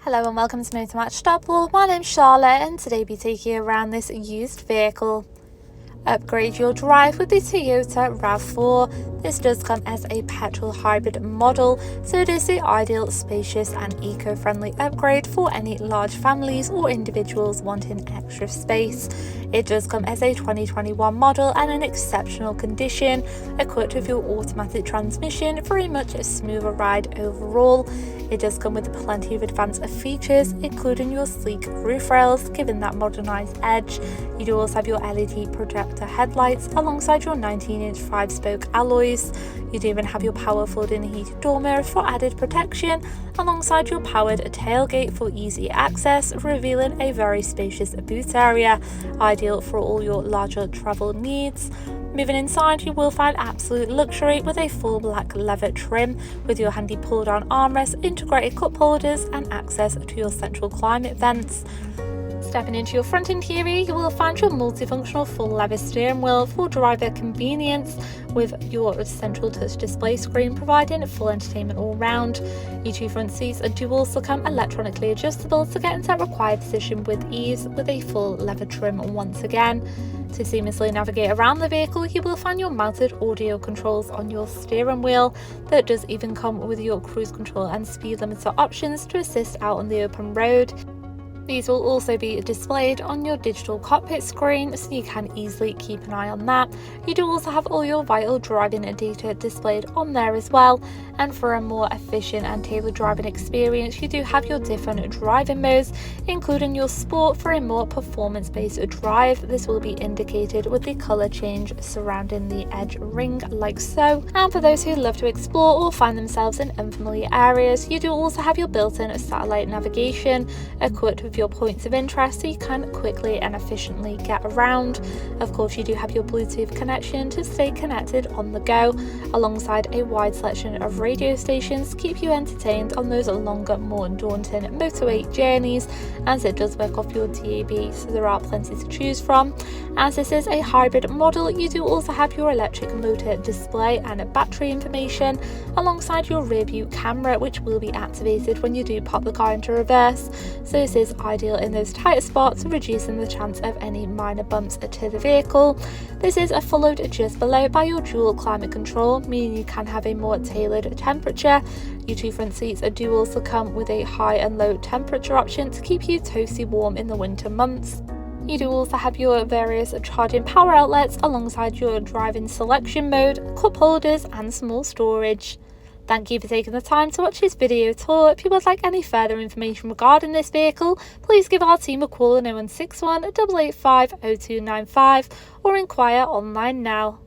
Hello and welcome to Motor Match Stockport. My name's Charlotte and today we'll be taking you around this used vehicle. Upgrade your drive with the Toyota RAV4. This does come as a petrol hybrid model, so it is the ideal, spacious and eco-friendly upgrade for any large families or individuals wanting extra space. It does come as a 2021 model and in exceptional condition, equipped with your automatic transmission for a much smoother ride overall. It does come with plenty of advanced features, including your sleek roof rails, giving that modernised edge. You do also have your LED projector headlights alongside your 19-inch 5-spoke alloys. You do even have your power folding heated door mirrors for added protection, alongside your powered tailgate for easy access, revealing a very spacious boot area, ideal for all your larger travel needs. Moving inside, you will find absolute luxury with a full black leather trim with your handy pull-down armrest, integrated cup holders and access to your central climate vents. Stepping into your front interior, you will find your multifunctional full leather steering wheel for driver convenience with your central touch display screen providing full entertainment all round. Your two front seats do also come electronically adjustable to get into that required position with ease, with a full leather trim once again. To seamlessly navigate around the vehicle, you will find your mounted audio controls on your steering wheel. That does even come with your cruise control and speed limiter options to assist out on the open road. These will also be displayed on your digital cockpit screen, so you can easily keep an eye on that. You do also have all your vital driving data displayed on there as well, and for a more efficient and tailored driving experience, you do have your different driving modes, including your sport for a more performance-based drive. This will be indicated with the colour change surrounding the edge ring like so. And for those who love to explore or find themselves in unfamiliar areas, you do also have your built-in satellite navigation equipped with your points of interest, so you can quickly and efficiently get around. Of course, you do have your Bluetooth connection to stay connected on the go, alongside a wide selection of radio stations to keep you entertained on those longer, more daunting motorway journeys, as it does work off your DAB, so there are plenty to choose from. As this is a hybrid model, you do also have your electric motor display and battery information, alongside your rear view camera, which will be activated when you do pop the car into reverse, so this is ideal in those tighter spots, reducing the chance of any minor bumps to the vehicle. This is followed just below by your dual climate control, meaning you can have a more tailored temperature. Your two front seats do also come with a high and low temperature option to keep you toasty warm in the winter months. You do also have your various charging power outlets alongside your driving selection mode, cup holders and small storage. Thank you for taking the time to watch this video tour. If you would like any further information regarding this vehicle, please give our team a call on 0161 885 0295 or inquire online now.